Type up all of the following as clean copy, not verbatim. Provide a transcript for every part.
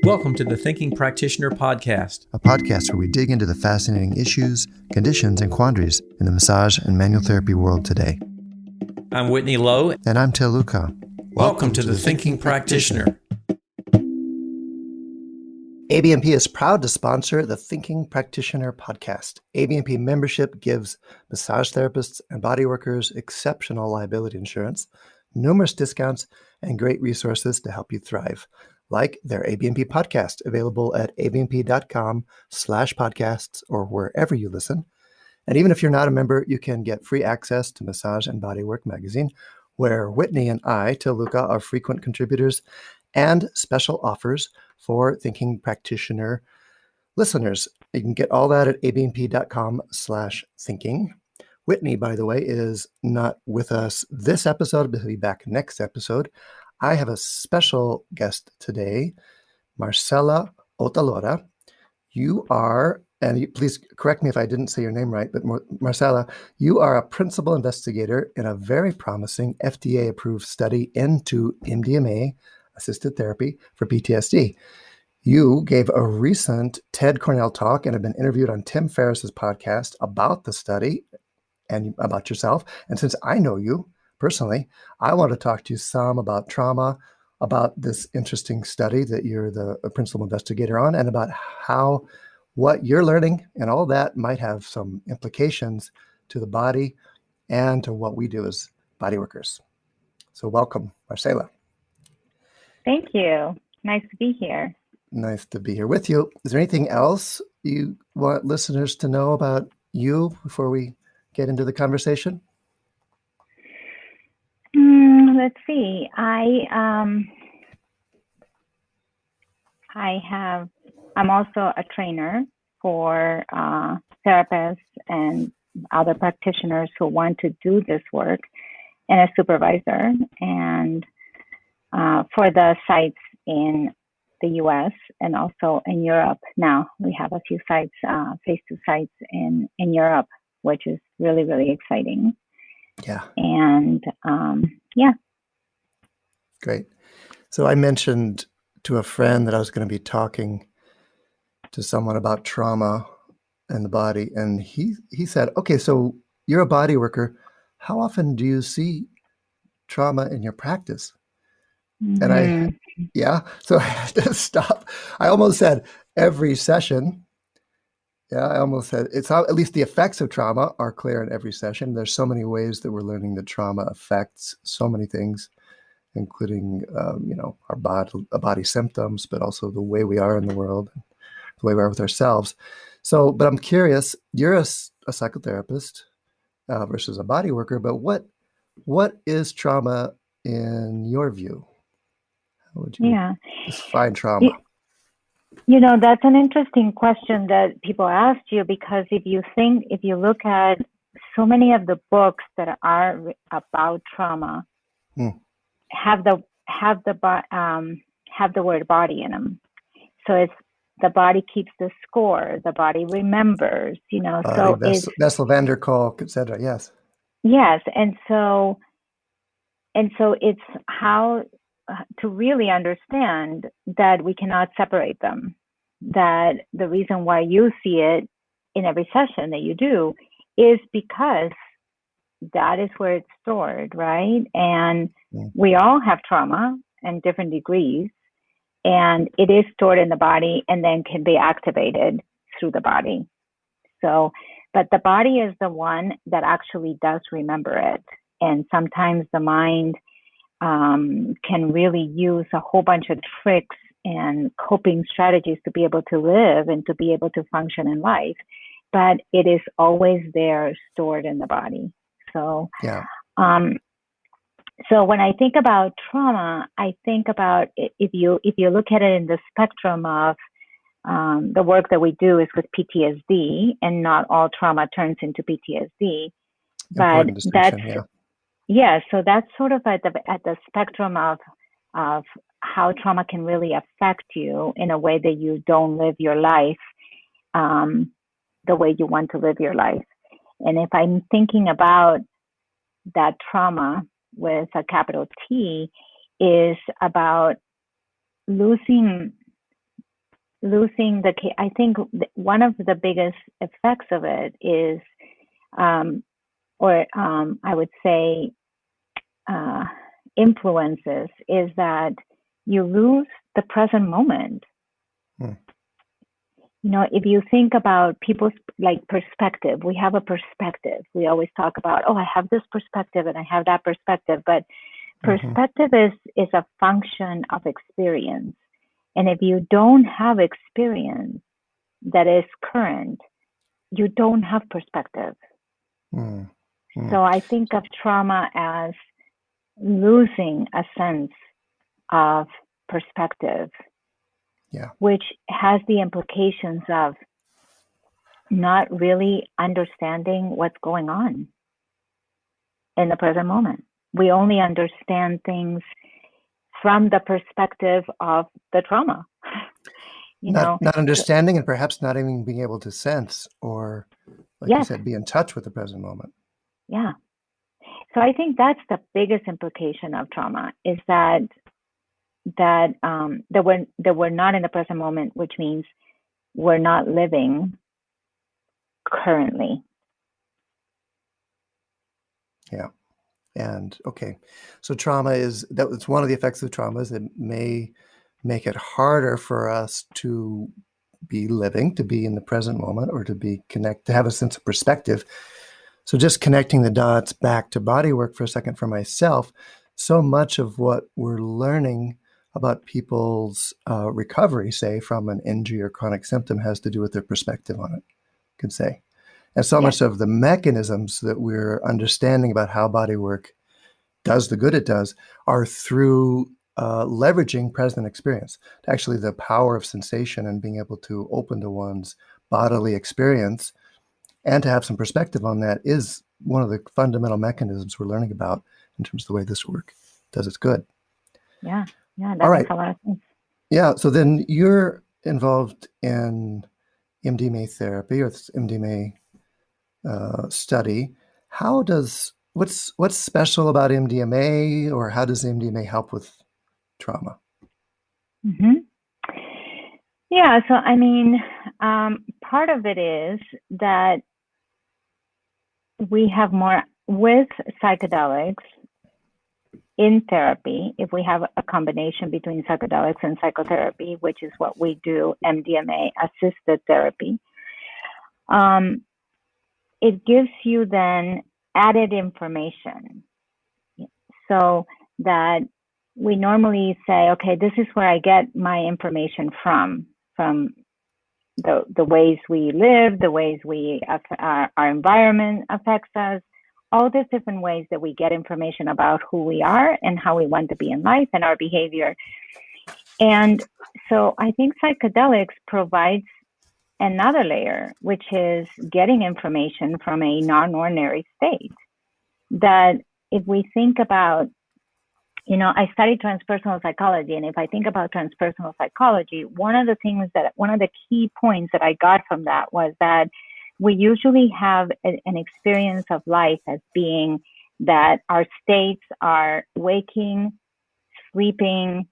Welcome to the Thinking Practitioner Podcast, a podcast where we dig into the fascinating issues, conditions, and quandaries in the massage and manual therapy world today. I'm Whitney Lowe. And I'm Til Luchau. Welcome to the Thinking Practitioner. ABMP is proud to sponsor the Thinking Practitioner Podcast. ABMP membership gives massage therapists and bodyworkers exceptional liability insurance, numerous discounts, and great resources to help you thrive, like their ABMP podcast, available at abmp.com/podcasts or wherever you listen. And even if you're not a member, you can get free access to Massage and Bodywork magazine, where Whitney and I, Til Luchau, are frequent contributors, and special offers for Thinking Practitioner listeners. You can get all that at abmp.com/thinking. Whitney, by the way, is not with us this episode, but he'll be back next episode. I have a special guest today, Marcela Ot'alora. You are, and please correct me if I didn't say your name right, but Marcela, you are a principal investigator in a very promising FDA-approved study into MDMA-assisted therapy for PTSD. You gave a recent TED Cornell talk and have been interviewed on Tim Ferriss's podcast about the study and about yourself. And since I know you personally, I want to talk to you some about trauma, about this interesting study that you're the principal investigator on, and about how what you're learning and all that might have some implications to the body and to what we do as body workers. So welcome, Marcela. Thank you. Nice to be here. Nice to be here with you. Is there anything else you want listeners to know about you before we get into the conversation? Let's see. I'm also a trainer for therapists and other practitioners who want to do this work, and a supervisor. And for the sites in the U.S. and also in Europe. Now we have a few sites, phase 2 sites in Europe, which is really, really exciting. Yeah. And Great. So I mentioned to a friend that I was going to be talking to someone about trauma and the body. And he said, okay, so you're a body worker. How often do you see trauma in your practice? Mm-hmm. And so I had to stop. I almost said every session. Yeah, I almost said it's at least the effects of trauma are clear in every session. There's so many ways that we're learning that trauma affects so many things, including, our body symptoms, but also the way we are in the world, the way we are with ourselves. So, but I'm curious, you're a psychotherapist versus a body worker, but what is trauma in your view? How would you define trauma? That's an interesting question that people ask you, because if you look at so many of the books that are about trauma, have the word body in them. So it's the body keeps the score, the body remembers, so it's Bessel van der Kolk, etc. Yes. Yes. And so it's how to really understand that we cannot separate them, that the reason why you see it in every session that you do is because that is where it's stored, right? And we all have trauma in different degrees, and it is stored in the body and then can be activated through the body. So, but the body is the one that actually does remember it. And sometimes the mind can really use a whole bunch of tricks and coping strategies to be able to live and to be able to function in life. But it is always there, stored in the body. So, so when I think about trauma, I think about if you look at it in the spectrum of the work that we do is with PTSD, and not all trauma turns into PTSD. But that's so that's sort of at the spectrum of how trauma can really affect you in a way that you don't live your life the way you want to live your life. And if I'm thinking about that trauma with a capital T, is about losing losing I think one of the biggest effects of it is, I would say, influences, is that you lose the present moment. You know, if you think about people's perspective, we have a perspective. We always talk about, oh, I have this perspective and I have that perspective, but perspective is a function of experience. And if you don't have experience that is current, you don't have perspective. So I think of trauma as losing a sense of perspective, which has the implications of not really understanding what's going on in the present moment. We only understand things from the perspective of the trauma. Not understanding, and perhaps not even being able to sense or, like you said, be in touch with the present moment. Yeah. So I think that's the biggest implication of trauma, is that we're not in the present moment, which means we're not living currently. Yeah. And okay, so trauma it's one of the effects of trauma is it may make it harder for us to be living, to be in the present moment, or to have a sense of perspective. So just connecting the dots back to bodywork for a second for myself, so much of what we're learning about people's recovery, say, from an injury or chronic symptom has to do with their perspective on it, you could say. And so much of the mechanisms that we're understanding about how bodywork does the good it does are through leveraging present experience. Actually, the power of sensation and being able to open to one's bodily experience and to have some perspective on that is one of the fundamental mechanisms we're learning about in terms of the way this work does its good. Yeah, that makes a lot of sense. Yeah, so then you're involved in MDMA therapy or this MDMA study. What's special about MDMA, or how does MDMA help with trauma? Yeah, so I mean, part of it is that we have more with psychedelics in therapy. If we have a combination between psychedelics and psychotherapy, which is what we do, MDMA-assisted therapy, it gives you then added information. So that we normally say, okay, this is where I get my information from the ways we live, the ways our environment affects us, all these different ways that we get information about who we are and how we want to be in life and our behavior. And so I think psychedelics provides another layer, which is getting information from a non-ordinary state. That if we think about, I studied transpersonal psychology, and if I think about transpersonal psychology, one of the key points that I got from that was that we usually have an experience of life as being that our states are waking, sleeping,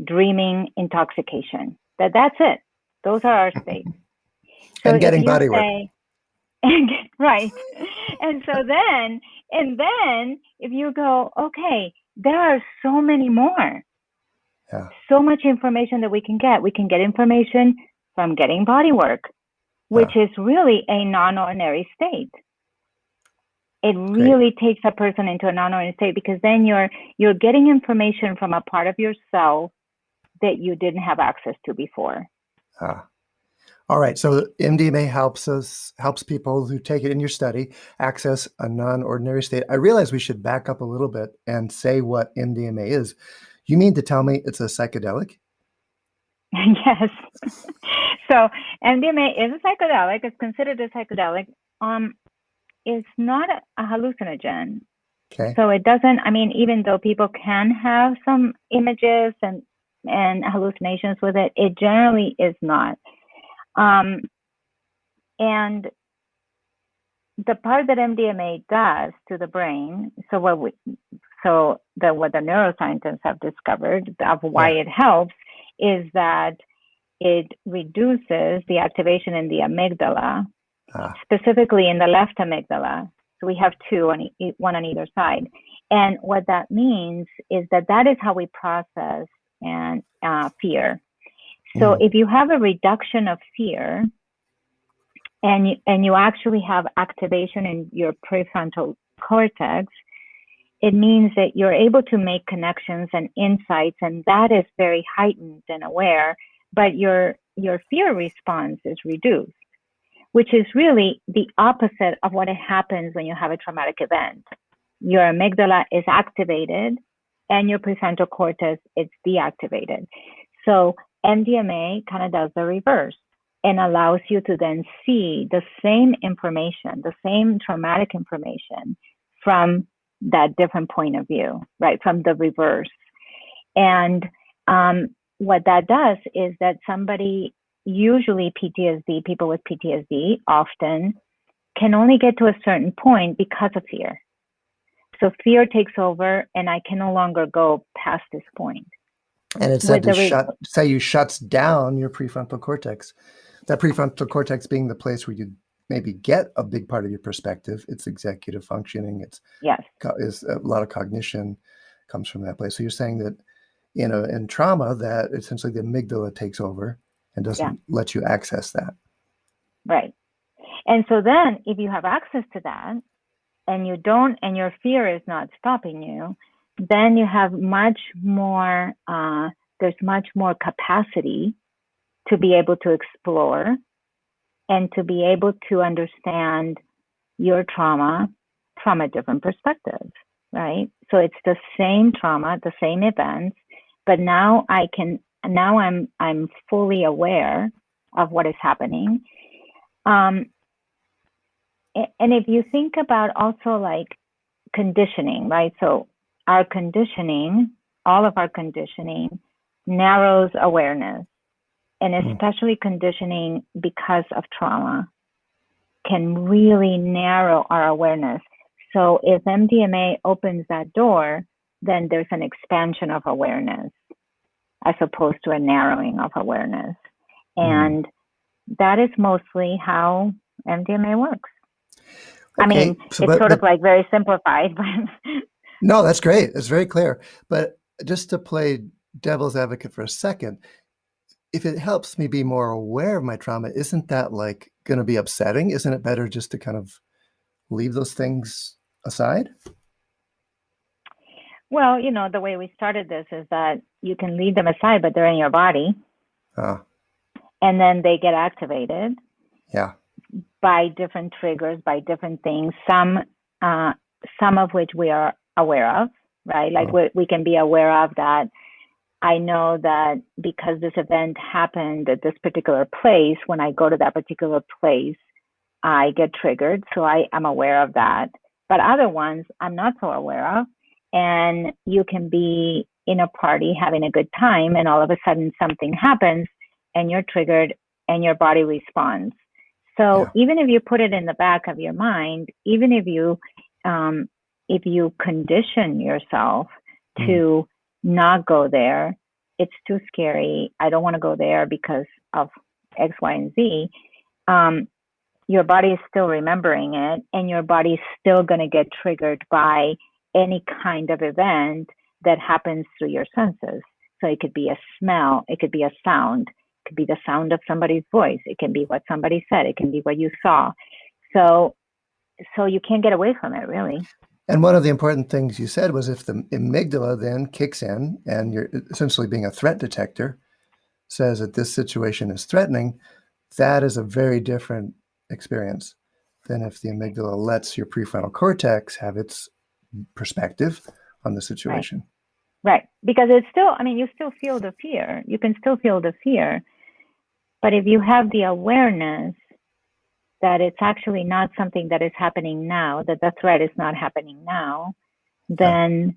dreaming, intoxication. That's it. Those are our states. So and getting bodywork. Right. And then if you go, okay, there are so many more. Yeah. So much information that we can get. We can get information from getting bodywork, which is really a non-ordinary state. It really takes a person into a non-ordinary state, because then you're getting information from a part of yourself that you didn't have access to before. All right. So MDMA helps people who take it in your study access a non-ordinary state. I realize we should back up a little bit and say what MDMA is. You mean to tell me it's a psychedelic? Yes. So MDMA is a psychedelic. It's considered a psychedelic. It's not a hallucinogen. Okay. So it doesn't, even though people can have some images and hallucinations with it, it generally is not. And the part that MDMA does to the brain, what the neuroscientists have discovered of why it helps is that it reduces the activation in the amygdala, Ah, specifically in the left amygdala. So we have two, one on either side. And what that means is that is how we process and fear. So if you have a reduction of fear, and you actually have activation in your prefrontal cortex, it means that you're able to make connections and insights, and that is very heightened and aware, but your fear response is reduced, which is really the opposite of what happens when you have a traumatic event. Your amygdala is activated and your prefrontal cortex is deactivated. So MDMA kind of does the reverse and allows you to then see the same information, the same traumatic information from that different point of view, right? From the reverse. And what that does is that somebody, usually PTSD, people with PTSD often can only get to a certain point because of fear. So fear takes over and I can no longer go past this point. and it's said to shuts down your prefrontal cortex. That prefrontal cortex being the place where you maybe get a big part of your perspective. It's executive functioning. Is a lot of cognition comes from that place. So you're saying that in trauma that essentially the amygdala takes over and doesn't let you access that. Right. And so then if you have access to that and you don't, and your fear is not stopping you, then you have much more, there's much more capacity to be able to explore and to be able to understand your trauma from a different perspective, right? So it's the same trauma, the same events, but now I'm fully aware of what is happening. And if you think about also like conditioning, right? So our conditioning, all of our conditioning narrows awareness, and especially conditioning because of trauma can really narrow our awareness. So if MDMA opens that door, then there's an expansion of awareness as opposed to a narrowing of awareness. And that is mostly how MDMA works. Okay, I mean, it's sort of like very simplified. But no, that's great. It's very clear. But just to play devil's advocate for a second, if it helps me be more aware of my trauma, isn't that like going to be upsetting? Isn't it better just to kind of leave those things aside? Well, the way we started this is that you can leave them aside, but they're in your body. And then they get activated. Yeah. By different triggers, by different things, some of which we are aware of, right? Like we can be aware of that. I know that because this event happened at this particular place, when I go to that particular place, I get triggered. So I am aware of that. But other ones I'm not so aware of. And you can be in a party having a good time, and all of a sudden something happens and you're triggered and your body responds. So even if you put it in the back of your mind, even if you condition yourself to not go there, it's too scary, I don't want to go there because of X, Y, and Z, your body is still remembering it, and your body is still going to get triggered by any kind of event that happens through your senses. So it could be a smell, it could be a sound, it could be the sound of somebody's voice, it can be what somebody said, it can be what you saw. So you can't get away from it, really. And one of the important things you said was if the amygdala then kicks in and you're essentially being a threat detector, says that this situation is threatening, that is a very different experience than if the amygdala lets your prefrontal cortex have its perspective on the situation. Right. Because it's still, you still feel the fear. You can still feel the fear. But if you have the awareness that it's actually not something that is happening now, that the threat is not happening now, then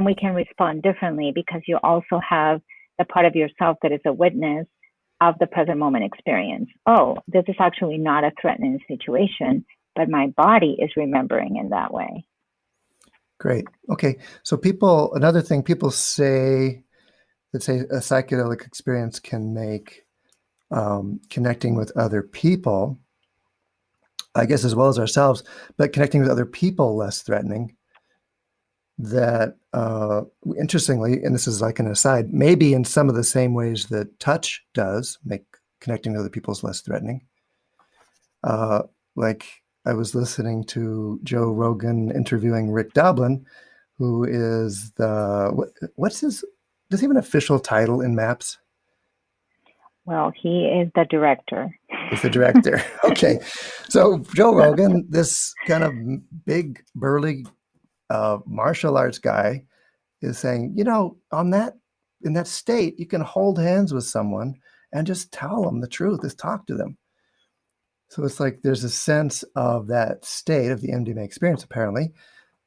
we can respond differently, because you also have the part of yourself that is a witness of the present moment experience. Oh, this is actually not a threatening situation, but my body is remembering in that way. Great. Okay. So another thing, people say that say a psychedelic experience can make connecting with other people, I guess, as well as ourselves, but connecting with other people less threatening. That interestingly, and this is like an aside, maybe in some of the same ways that touch does make connecting with other people is less threatening. Like I was listening to Joe Rogan interviewing Rick Doblin, who is what's his, does he have an official title in MAPS? Well, he is the director. He's the director. Okay. So Joe Rogan, this kind of big, burly martial arts guy, is saying, in that state, you can hold hands with someone and just tell them the truth, just talk to them. So it's like there's a sense of that state of the MDMA experience, apparently,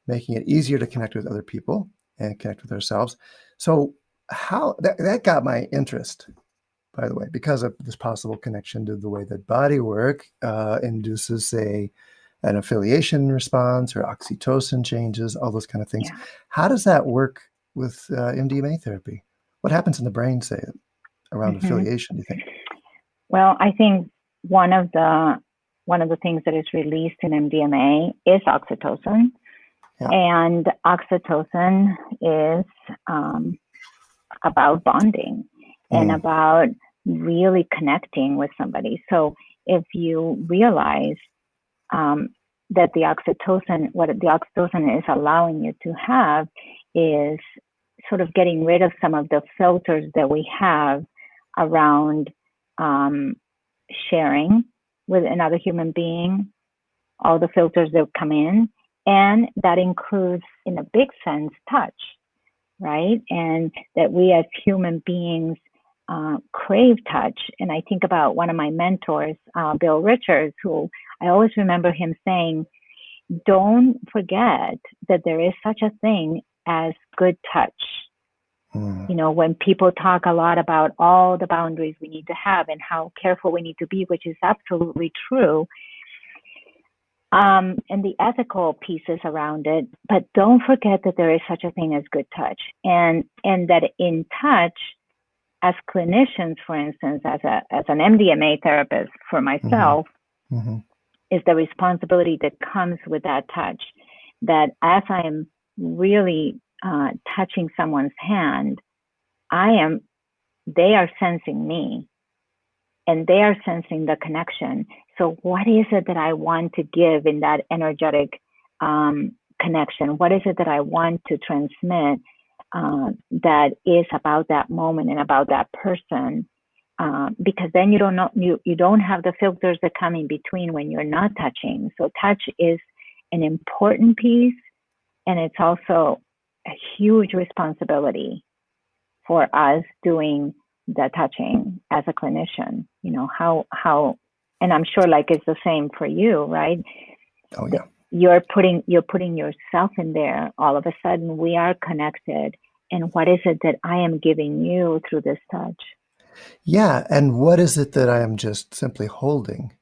making it easier to connect with other people and connect with ourselves. So how that got my interest, by the way, because of this possible connection to the way that bodywork induces an affiliation response or oxytocin changes, all those kind of things. Yeah. How does that work with MDMA therapy? What happens in the brain, say, around affiliation, do you think? Well, I think one of the things that is released in MDMA is oxytocin. Yeah. And oxytocin is about bonding and about really connecting with somebody. So if you realize that what the oxytocin is allowing you to have is sort of getting rid of some of the filters that we have around sharing with another human being, all the filters that come in, and that includes, in a big sense, touch, right? And that we as human beings crave touch. And I think about one of my mentors, Bill Richards, who I always remember him saying, don't forget that there is such a thing as good touch. When people talk a lot about all the boundaries we need to have and how careful we need to be, which is absolutely true, and the ethical pieces around it, but don't forget that there is such a thing as good touch, and that in touch, as clinicians, for instance, as an MDMA therapist for myself, is the responsibility that comes with that touch. That as I am really touching someone's hand, they are sensing me, and they are sensing the connection. So what is it that I want to give in that energetic connection? What is it that I want to transmit that is about that moment and about that person? Because then you don't have the filters that come in between when you're not touching. So touch is an important piece, and it's also a huge responsibility for us doing the touching as a clinician. How, and I'm sure like it's the same for you, right? Oh yeah. You're putting yourself in there. All of a sudden we are connected. And what is it that I am giving you through this touch? Yeah. And what is it that I am just simply holding?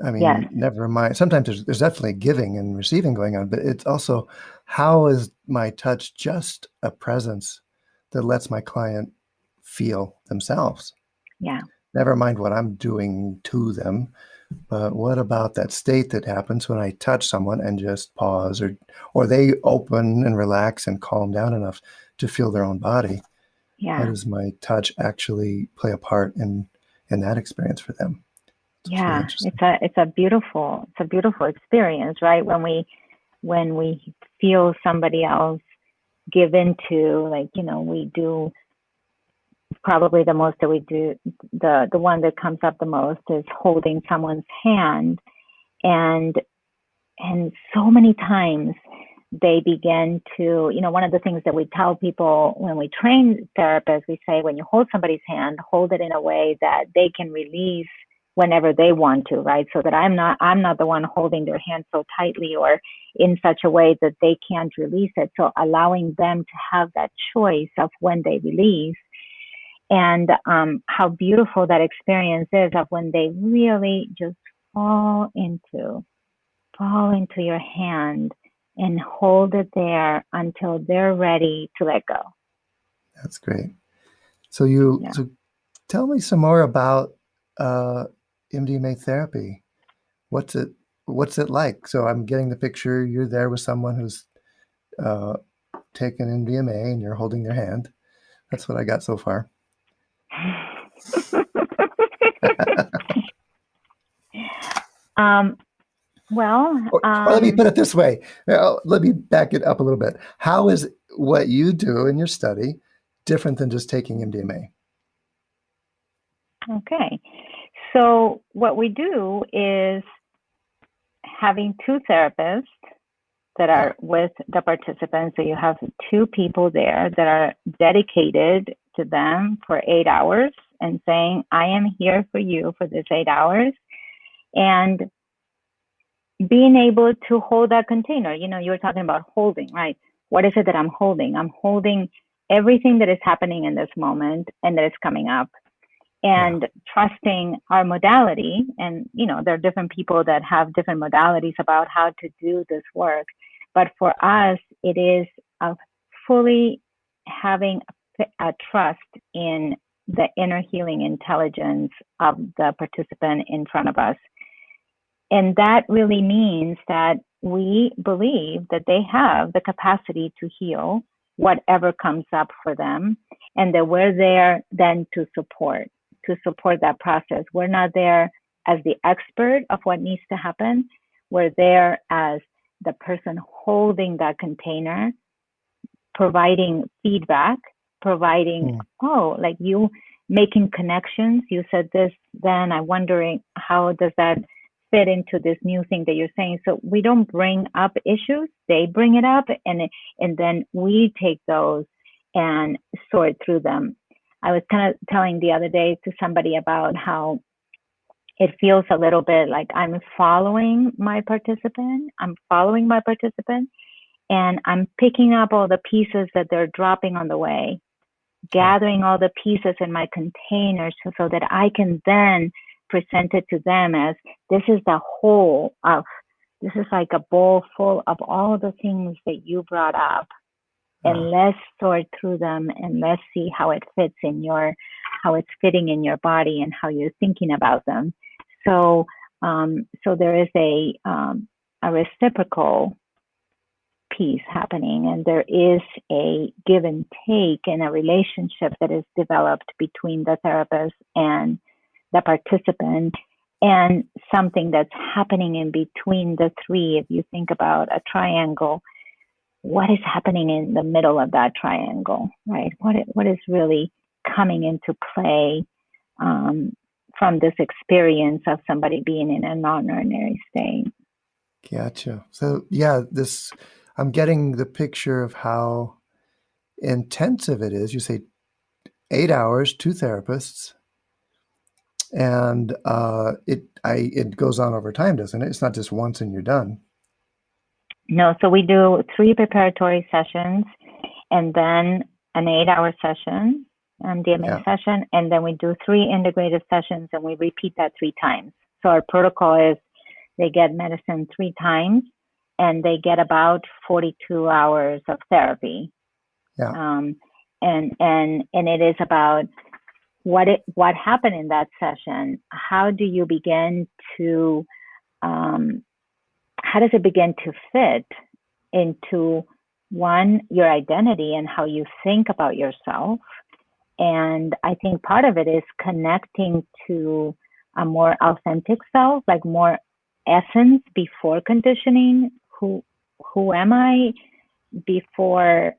I mean, yes. Never mind. Sometimes there's definitely giving and receiving going on, but it's also, how is my touch just a presence that lets my client feel themselves? Yeah. Never mind what I'm doing to them, but what about that state that happens when I touch someone and just pause, or they open and relax and calm down enough to feel their own body? Yeah. How does my touch actually play a part in that experience for them? Yeah, it's a beautiful experience, right? When we feel somebody else give into, like, we do probably the most that we do, the one that comes up the most is holding someone's hand, and so many times they begin to, one of the things that we tell people when we train therapists, we say, when you hold somebody's hand, hold it in a way that they can release whenever they want to, right? So that I'm not the one holding their hand so tightly or in such a way that they can't release it. So allowing them to have that choice of when they release, and how beautiful that experience is of when they really just fall into your hand and hold it there until they're ready to let go. That's great. So tell me some more about MDMA therapy. What's it like? So I'm getting the picture. You're there with someone who's taken MDMA, and you're holding their hand. That's what I got so far. Or let me put it this way. Let me back it up a little bit. How is what you do in your study different than just taking MDMA? Okay. So what we do is having two therapists that are with the participants. So you have two people there that are dedicated to them for 8 hours and saying, I am here for you for this 8 hours. And being able to hold that container. You were talking about holding, right? What is it that I'm holding? I'm holding everything that is happening in this moment and that is coming up, and trusting our modality. And, there are different people that have different modalities about how to do this work. But for us, it is of fully having a trust in the inner healing intelligence of the participant in front of us. And that really means that we believe that they have the capacity to heal whatever comes up for them, and that we're there then to support that process. We're not there as the expert of what needs to happen. We're there as the person holding that container, providing feedback, like you making connections. You said this, then I'm wondering, how does that fit into this new thing that you're saying? So we don't bring up issues, they bring it up, and then we take those and sort through them. I was kind of telling the other day to somebody about how it feels a little bit like I'm following my participant, and I'm picking up all the pieces that they're dropping on the way, gathering all the pieces in my containers so that I can then present it to them as, this is the whole of, this is like a bowl full of all the things that you brought up, and let's sort through them and let's see how it fits how it's fitting in your body and how you're thinking about them. So there is a reciprocal piece happening, and there is a give and take in a relationship that is developed between the therapist and the participant, and something that's happening in between the three. If you think about a triangle, what is happening in the middle of that triangle, right? What is really coming into play from this experience of somebody being in a non-ordinary state? Gotcha. So I'm getting the picture of how intensive it is. You say 8 hours, two therapists, and it goes on over time, doesn't it? It's not just once and you're done. No, so we do 3 preparatory sessions, and then an 8-hour session, MDMA session, and then we do 3 integrated sessions, and we repeat that 3 times. So our protocol is they get medicine 3 times, and they get about 42 hours of therapy. And it is about what happened in that session. How do you begin to how does it begin to fit into, one, your identity and how you think about yourself? And I think part of it is connecting to a more authentic self, like more essence before conditioning. Who am I before,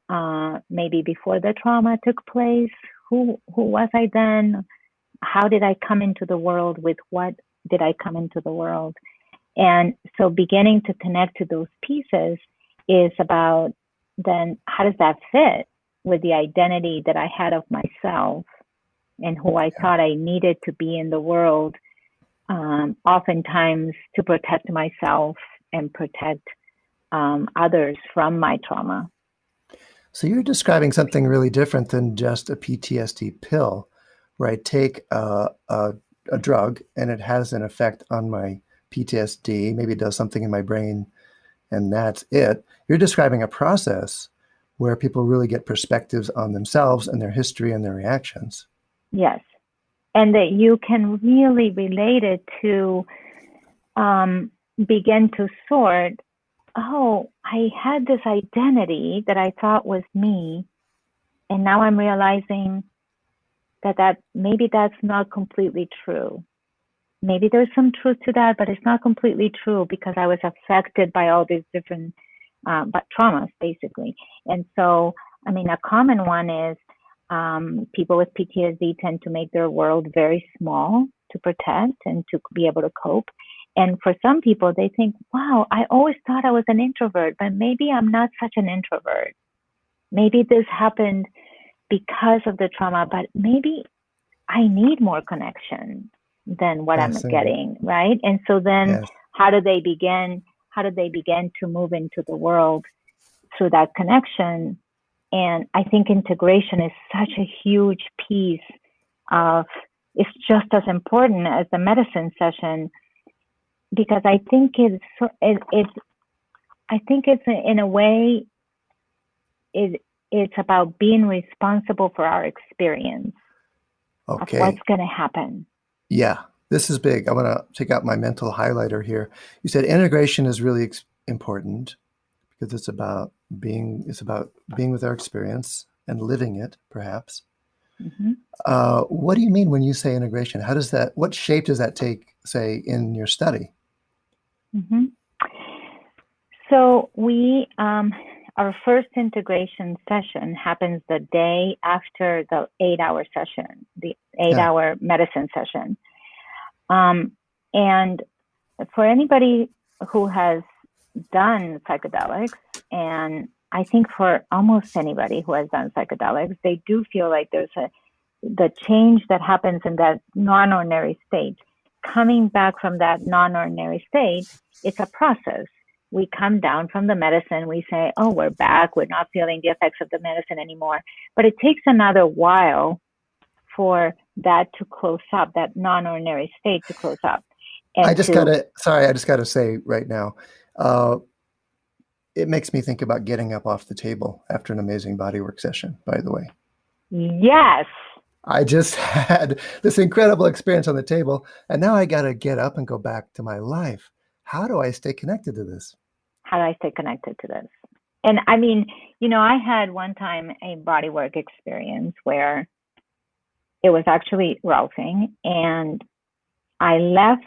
maybe before the trauma took place? Who was I then? How did I come into the world? With what did I come into the world? And so beginning to connect to those pieces is about, then how does that fit with the identity that I had of myself and who I thought I needed to be in the world, oftentimes to protect myself and protect others from my trauma. So you're describing something really different than just a PTSD pill, where I take a drug and it has an effect on my PTSD. Maybe it does something in my brain and that's it. You're describing a process where people really get perspectives on themselves and their history and their reactions. Yes. And that you can really relate it to begin to sort, oh, I had this identity that I thought was me, and now I'm realizing that maybe that's not completely true. Maybe there's some truth to that, but it's not completely true because I was affected by all these different traumas, basically. And so, I mean, a common one is people with PTSD tend to make their world very small to protect and to be able to cope. And for some people, they think, wow, I always thought I was an introvert, but maybe I'm not such an introvert. Maybe this happened because of the trauma, but maybe I need more connection than what I'm getting, right? And so then how do they begin to move into the world through that connection? And I think integration is such a huge piece of, it's just as important as the medicine session, because I think it's in a way, it's about being responsible for our experience of what's going to happen. Yeah, this is big. I want to take out my mental highlighter here. You said integration is really important because it's about being with our experience and living it, perhaps. Mm-hmm. What do you mean when you say integration? What shape does that take, say, in your study? Mm-hmm. So our first integration session happens the day after the 8-hour session, the 8-hour medicine session. And for anybody who has done psychedelics, and I think for almost anybody who has done psychedelics, they do feel like there's the change that happens in that non-ordinary state. Coming back from that non-ordinary state, it's a process. We come down from the medicine, we say, oh, we're back, we're not feeling the effects of the medicine anymore. But it takes another while for that to close up, that non-ordinary state to close up. And I just gotta say right now, it makes me think about getting up off the table after an amazing bodywork session, by the way. Yes. I just had this incredible experience on the table, and now I got to get up and go back to my life. How do I stay connected to this? How do I stay connected to this? And I mean, I had one time a bodywork experience where it was actually rousing, and I left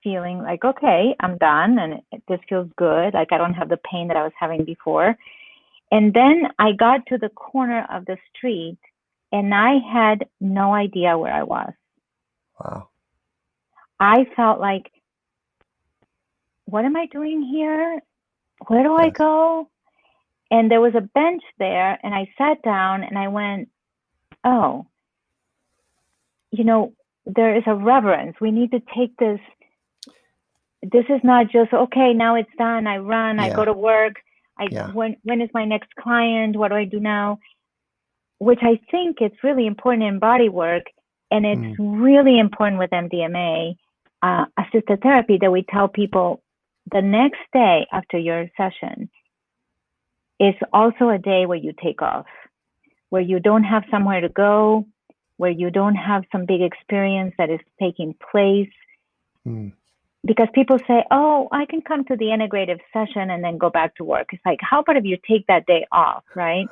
feeling like, okay, I'm done, and this feels good. Like I don't have the pain that I was having before. And then I got to the corner of the street, and I had no idea where I was. Wow. I felt like, what am I doing here? Where do I go? And there was a bench there, and I sat down and I went, oh, there is a reverence. We need to take this. This is not just, okay, now it's done. I run, I go to work. When is my next client? What do I do now? Which I think it's really important in body work, and it's really important with MDMA-assisted therapy that we tell people the next day after your session is also a day where you take off, where you don't have somewhere to go, where you don't have some big experience that is taking place. Because people say, oh, I can come to the integrative session and then go back to work. It's like, how about if you take that day off, right?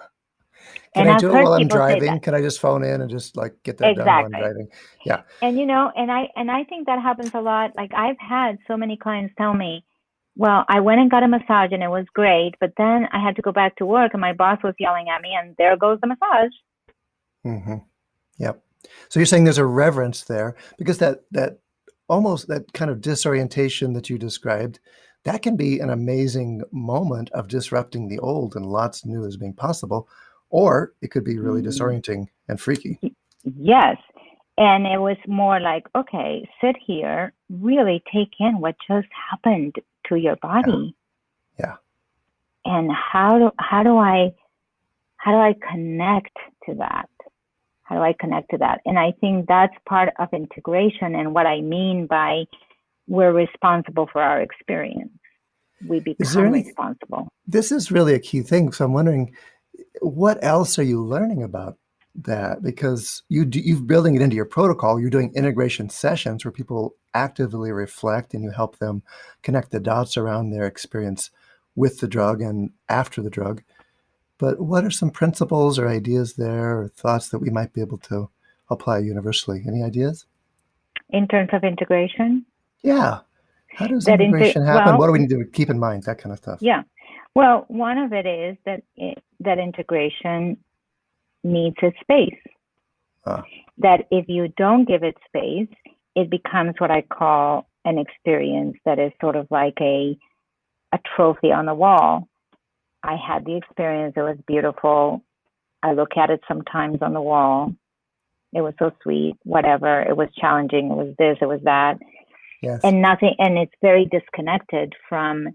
Can I do it while I'm driving? Can I just phone in and just get that done while I'm driving? Yeah. And and I think that happens a lot. Like I've had so many clients tell me, well, I went and got a massage and it was great, but then I had to go back to work and my boss was yelling at me, and there goes the massage. Mm-hmm. Yep. So you're saying there's a reverence there, because that almost that kind of disorientation that you described, that can be an amazing moment of disrupting the old and lots new is being possible, or it could be really disorienting and freaky. Yes. And it was more like, okay, sit here, really take in what just happened to your body. Yeah. And how do I connect to that? How do I connect to that? And I think that's part of integration, and what I mean by we're responsible for our experience. we become responsible. This is really a key thing. So I'm wondering, what else are you learning about that? Because you're building it into your protocol. You're doing integration sessions where people actively reflect and you help them connect the dots around their experience with the drug and after the drug. But what are some principles or ideas there or thoughts that we might be able to apply universally? Any ideas? In terms of integration? Yeah. How does integration happen? What do we need to keep in mind? That kind of stuff. Yeah. Well, one of it is that integration needs a space. That if you don't give it space, it becomes what I call an experience that is sort of like a trophy on the wall. I had the experience. It was beautiful. I look at it sometimes on the wall. It was so sweet, whatever. It was challenging. It was this, it was that. Yes. And it's very disconnected from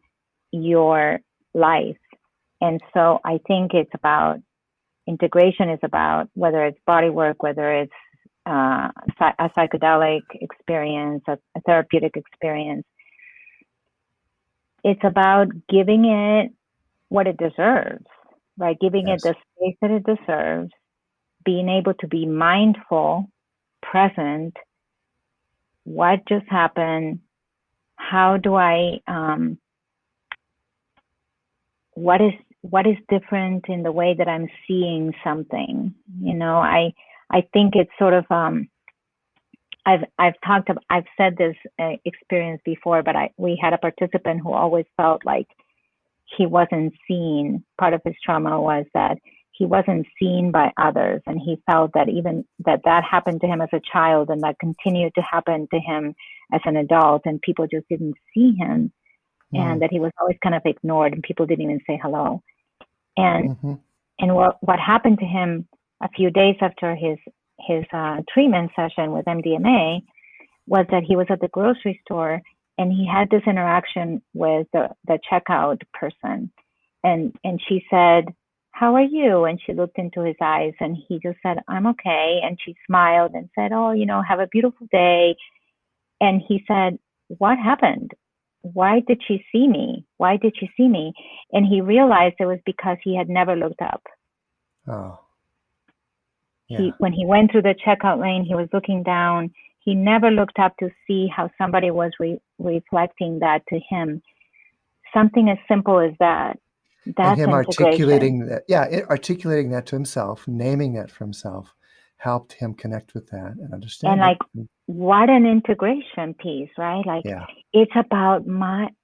your life. And so I think it's about integration is about whether it's bodywork, whether it's a psychedelic experience, a therapeutic experience. It's about giving it what it deserves, right? Giving it the space that it deserves, being able to be mindful, present. What just happened? How do I, what is different in the way that I'm seeing something? You know, I think it's sort of, I've said this experience before, but we had a participant who always felt like he wasn't seen. Part of his trauma was that he wasn't seen by others. And he felt that even that happened to him as a child and that continued to happen to him as an adult, and people just didn't see him. And that he was always kind of ignored and people didn't even say hello. And and what happened to him a few days after his treatment session with MDMA was that he was at the grocery store and he had this interaction with the checkout person. And she said, "How are you?" And she looked into his eyes and he just said, "I'm okay." And she smiled and said, "Oh, have a beautiful day." And he said, "What happened? Why did she see me? Why did she see me?" And he realized it was because he had never looked up. Oh. Yeah. When he went through the checkout lane, he was looking down. He never looked up to see how somebody was reflecting that to him. Something as simple as that. That's and him articulating that. Articulating that to himself, naming that for himself, helped him connect with that and understand. And what an integration piece, right? It's about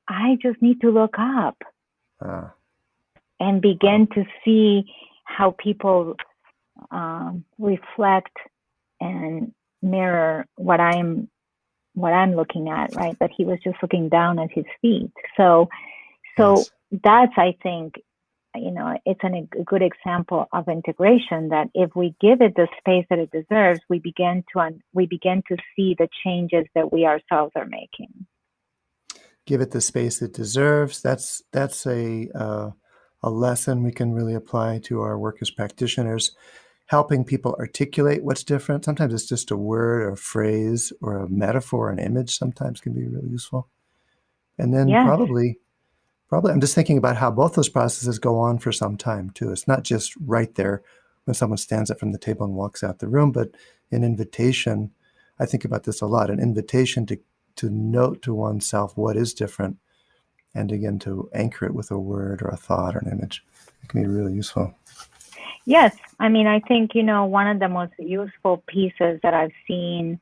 I just need to look up and begin to see how people reflect and mirror what I'm looking at, right? But he was just looking down at his feet. So that's, I think, it's a good example of integration, that if we give it the space that it deserves, we begin to see the changes that we ourselves are making. Give it the space it deserves. That's a lesson we can really apply to our work as practitioners, helping people articulate what's different. Sometimes it's just a word or a phrase or a metaphor, an image sometimes can be really useful. And then probably I'm just thinking about how both those processes go on for some time too. It's not just right there when someone stands up from the table and walks out the room, but an invitation. I think about this a lot, an invitation to note to oneself what is different and again to anchor it with a word or a thought or an image. It can be really useful. Yes. I mean, I think, one of the most useful pieces that I've seen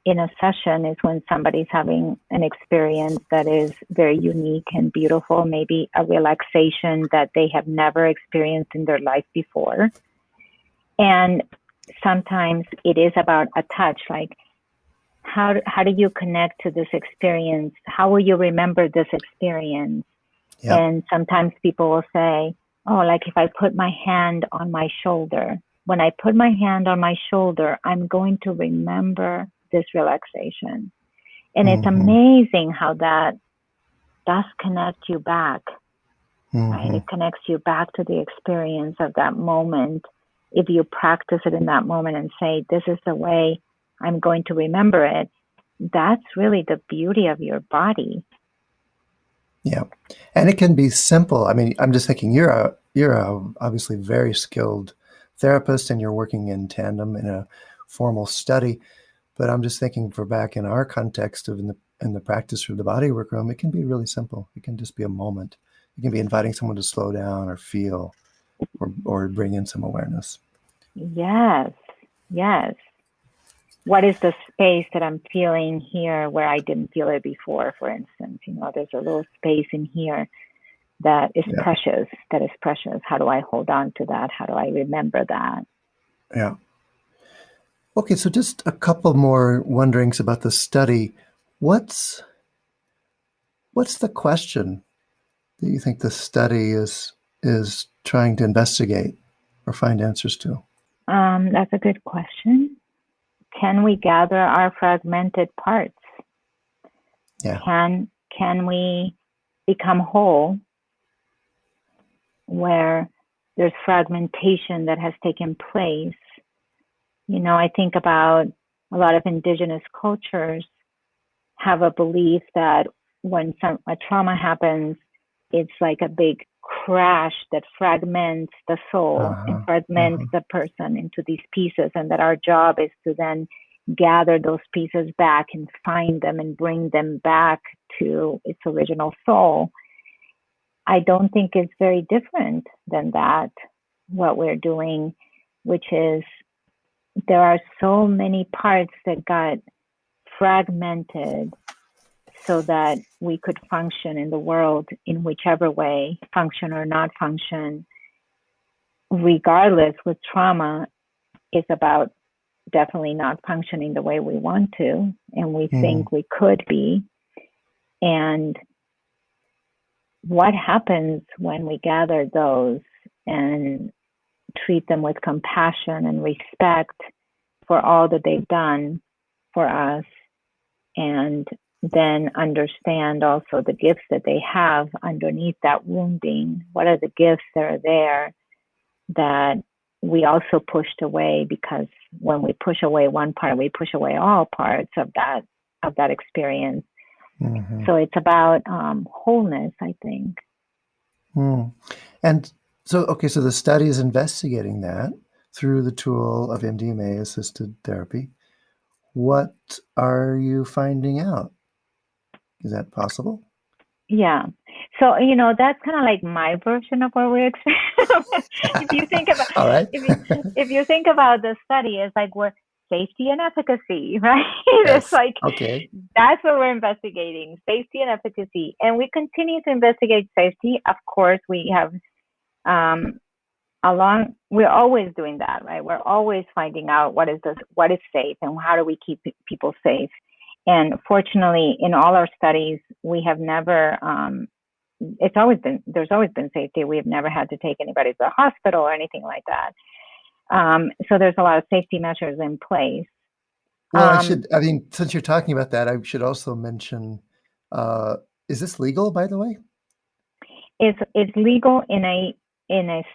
in a session is when somebody's having an experience that is very unique and beautiful, maybe a relaxation that they have never experienced in their life before. And sometimes it is about a touch, like how do you connect to this experience? How will you remember this experience? Yep. And sometimes people will say, oh, like if I put my hand on my shoulder, when I put my hand on my shoulder, I'm going to remember this relaxation. And it's amazing how that does connect you back, right? It connects you back to the experience of that moment. If you practice it in that moment and say, this is the way I'm going to remember it, that's really the beauty of your body. Yeah. And it can be simple. I mean, I'm just thinking you're obviously very skilled therapist and you're working in tandem in a formal study. But I'm just thinking for back in our context of in the practice of the bodywork room, it can be really simple. It can just be a moment. You can be inviting someone to slow down or feel or bring in some awareness. Yes, yes. What is the space that I'm feeling here where I didn't feel it before, for instance? There's a little space in here that is Yeah. precious, that is precious. How do I hold on to that? How do I remember that? Yeah. Okay, so just a couple more wonderings about the study. What's the question that you think the study is trying to investigate or find answers to? That's a good question. Can we gather our fragmented parts? Yeah. Can we become whole where there's fragmentation that has taken place? I think about a lot of indigenous cultures have a belief that when a trauma happens, it's like a big crash that fragments the soul and fragments the person into these pieces, and that our job is to then gather those pieces back and find them and bring them back to its original soul. I don't think it's very different than that, what we're doing, which is there are so many parts that got fragmented so that we could function in the world in whichever way, function or not function. Regardless, with trauma, it's about definitely not functioning the way we want to and we think we could be. And what happens when we gather those and treat them with compassion and respect for all that they've done for us, and then understand also the gifts that they have underneath that wounding? What are the gifts that are there that we also pushed away? Because when we push away one part, we push away all parts of that experience. So it's about wholeness, I think. And so the study is investigating that through the tool of MDMA-assisted therapy. What are you finding out? Is that possible? Yeah. So, that's kind of like my version of what we're experiencing. If you think about, all right. if you think about the study, it's like we're safety and efficacy, right? Yes. It's like, okay. That's what we're investigating, safety and efficacy. And we continue to investigate safety. Of course, we have, we're always doing that, right? We're always finding out what is safe and how do we keep people safe. And fortunately, in all our studies, we have never, there's always been safety. We have never had to take anybody to the hospital or anything like that. So there's a lot of safety measures in place. Well, since you're talking about that, I should also mention, is this legal, by the way? It's legal in a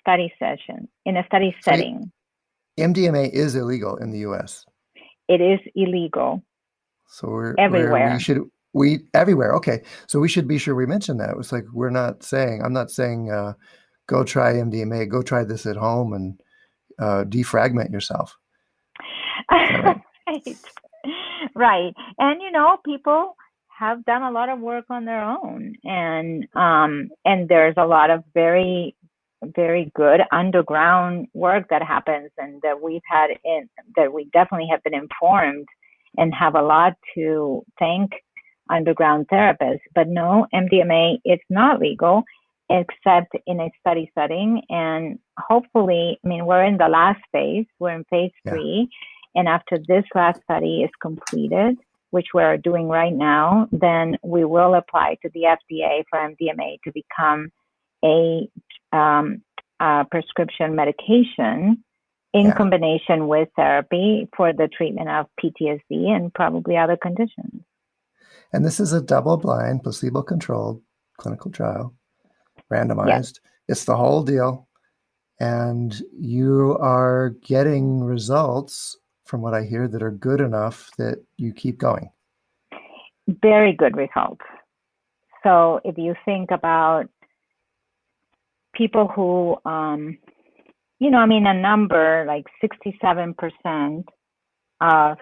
study setting. MDMA is illegal in the U.S. It is illegal. So we're everywhere. Everywhere. Okay. So we should be sure we mention that. It's like I'm not saying go try MDMA, go try this at home and defragment yourself. Right? Right. And people have done a lot of work on their own, and there's a lot of very, very good underground work that happens, and that we definitely have been informed and have a lot to thank underground therapists. But no, MDMA, it's not legal except in a study setting. And hopefully, we're in the last phase. We're in phase 3. And after this last study is completed, which we're doing right now, then we will apply to the FDA for MDMA to become a prescription medication in combination with therapy for the treatment of PTSD and probably other conditions. And this is a double-blind, placebo-controlled clinical trial, randomized. Yes. It's the whole deal. And you are getting results, from what I hear, that are good enough that you keep going. Very good results. So if you think about people who, a number like 67% of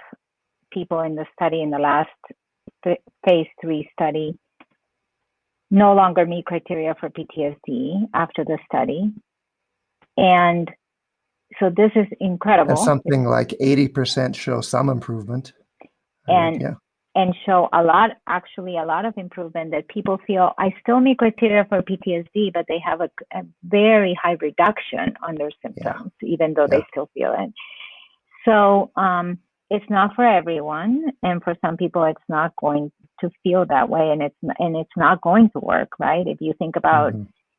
people in the study, in the last phase 3 study, no longer meet criteria for PTSD after the study. And so this is incredible. And something like 80% show some improvement. And show a lot of improvement, that people feel, I still meet criteria for PTSD, but they have a very high reduction on their symptoms, even though they still feel it. So it's not for everyone. And for some people, it's not going to feel that way. And it's not going to work, right? If you think about,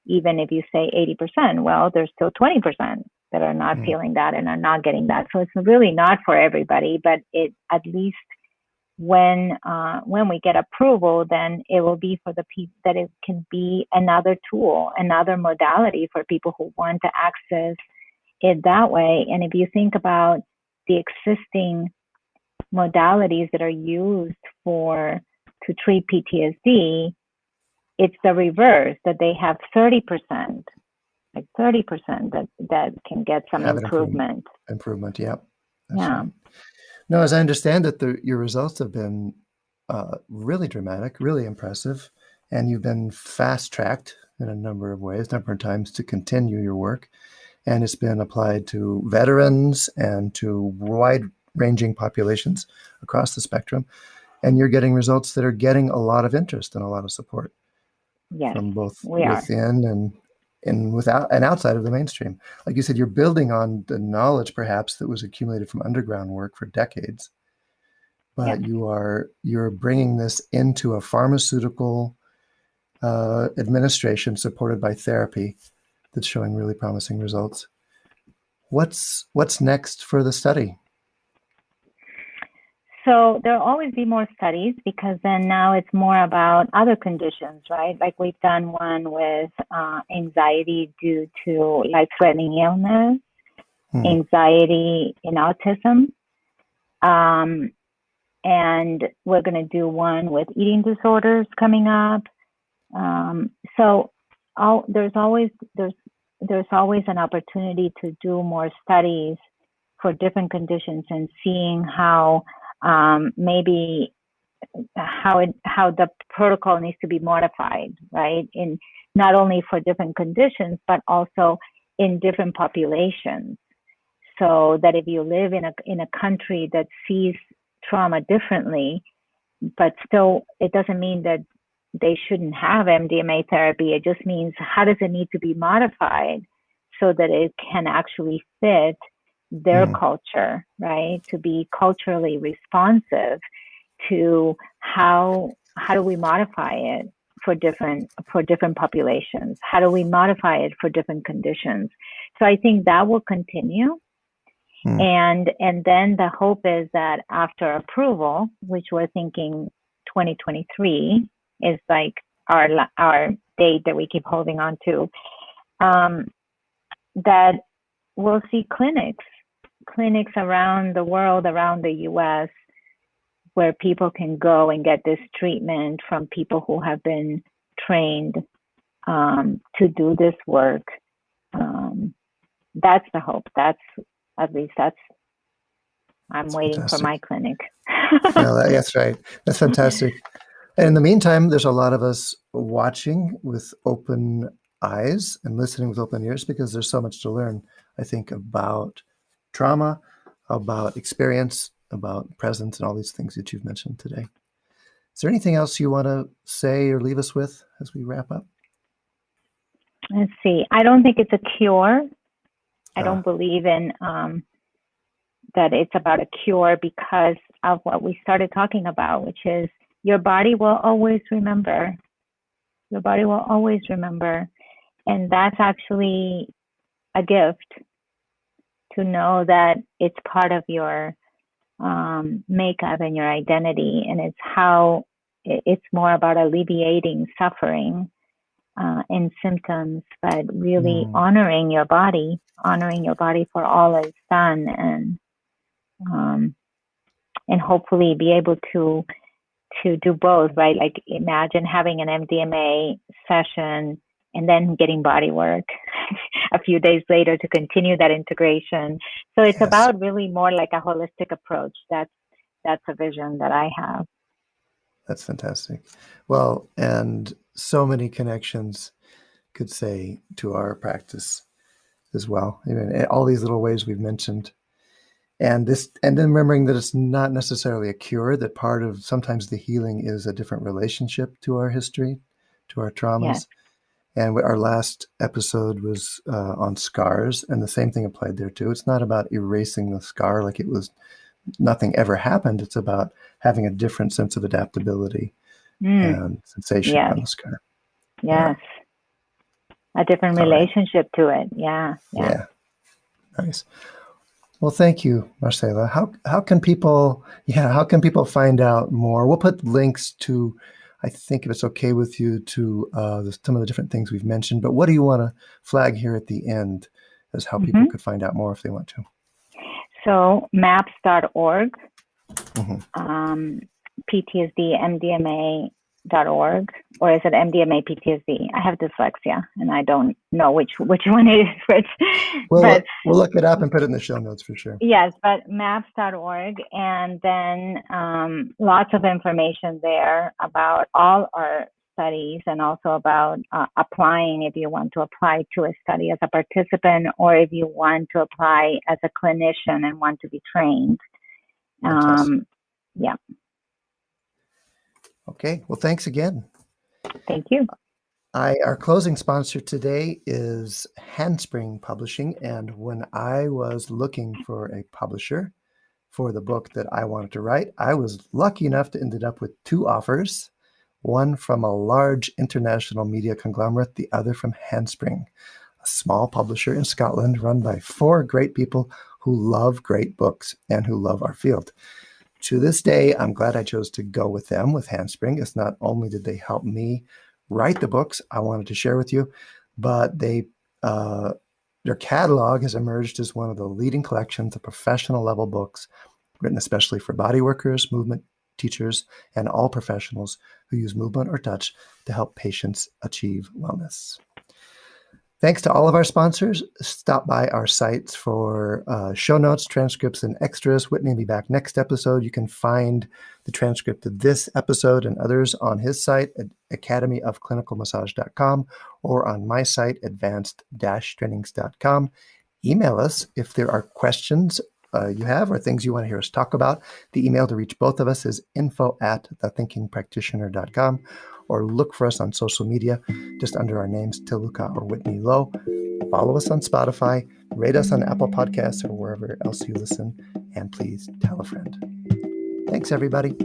even if you say 80%, well, there's still 20% that are not feeling that and are not getting that. So it's really not for everybody, but it, at least when we get approval, then it will be for the people that it can be another tool, another modality for people who want to access it that way. And if you think about the existing modalities that are used to treat PTSD, it's the reverse, that they have 30%, like 30% that can get some improvement. Improvement, yeah. Right. No, as I understand it, your results have been really dramatic, really impressive, and you've been fast-tracked in a number of times to continue your work, and it's been applied to veterans and to wide-ranging populations across the spectrum, and you're getting results that are getting a lot of interest and a lot of support from both within and without and outside of the mainstream. Like you said, you're building on the knowledge perhaps that was accumulated from underground work for decades, but you're bringing this into a pharmaceutical administration supported by therapy that's showing really promising results. What's next for the study? So there'll always be more studies, because then now it's more about other conditions, right? Like we've done one with anxiety due to life-threatening illness, anxiety in autism, and we're going to do one with eating disorders coming up. So there's always an opportunity to do more studies for different conditions and seeing how maybe how the protocol needs to be modified, right? In not only for different conditions, but also in different populations. So that if you live in a country that sees trauma differently, but still, it doesn't mean that they shouldn't have MDMA therapy. It just means, how does it need to be modified so that it can actually fit their culture, right? To be culturally responsive to how do we modify it for different populations? How do we modify it for different conditions? So I think that will continue. And then the hope is that after approval, which we're thinking 2023 is like our date that we keep holding on to, that we'll see clinics around the world, around the US, where people can go and get this treatment from people who have been trained to do this work. That's the hope. I'm waiting fantastic. for my clinic. No, that's right. That's fantastic. And in the meantime, there's a lot of us watching with open eyes and listening with open ears, because there's so much to learn, I think, about trauma, about experience, about presence, and all these things that you've mentioned today. Is there anything else you want to say or leave us with as we wrap up? Let's see. I don't think it's a cure. I don't believe in that it's about a cure, because of what we started talking about, which is your body will always remember. Your body will always remember. And that's actually a gift, to know that it's part of your makeup and your identity. And it's more about alleviating suffering and symptoms, but really honoring your body for all it's done, and hopefully be able to to do both, right? Like imagine having an MDMA session and then getting body work a few days later to continue that integration. So it's Yes. about really more like a holistic approach. That's a vision that I have. That's fantastic. Well, and so many connections could say to our practice as well. I mean, all these little ways we've mentioned. And then remembering that it's not necessarily a cure, that part of sometimes the healing is a different relationship to our history, to our traumas. Yes. And our last episode was on scars, and the same thing applied there too. It's not about erasing the scar like it was nothing ever happened. It's about having a different sense of adaptability and sensation Yes. on the scar. Yes. A different All right. relationship to it. Yeah. Nice. Well, thank you, Marcela. How can people find out more? We'll put links to, I think if it's okay with you, to some of the different things we've mentioned, but what do you want to flag here at the end as how people could find out more if they want to? So maps.org, Mm-hmm. PTSD, MDMA.org, or is it MDMA PTSD? I have dyslexia and I don't know which one it is which. We'll look it up and put it in the show notes for sure. Yes, but maps.org, and then lots of information there about all our studies and also about applying if you want to apply to a study as a participant or if you want to apply as a clinician and want to be trained. Yeah. Okay. Well, thanks again. Thank you. Our closing sponsor today is Handspring Publishing. And when I was looking for a publisher for the book that I wanted to write, I was lucky enough to end up with two offers, one from a large international media conglomerate, the other from Handspring, a small publisher in Scotland run by four great people who love great books and who love our field. To this day, I'm glad I chose to go with them, with Handspring. It's not only did they help me write the books I wanted to share with you, but their catalog has emerged as one of the leading collections of professional level books written especially for body workers, movement teachers, and all professionals who use movement or touch to help patients achieve wellness. Thanks to all of our sponsors. Stop by our sites for show notes, transcripts, and extras. Whitney will be back next episode. You can find the transcript of this episode and others on his site at academyofclinicalmassage.com or on my site, advanced-trainings.com. Email us if there are questions you have or things you want to hear us talk about. The email to reach both of us is info@thethinkingpractitioner.com, or look for us on social media just under our names, Til Luchau or Whitney Lowe. Follow us on Spotify, rate us on Apple Podcasts or wherever else you listen, and please tell a friend. Thanks, everybody.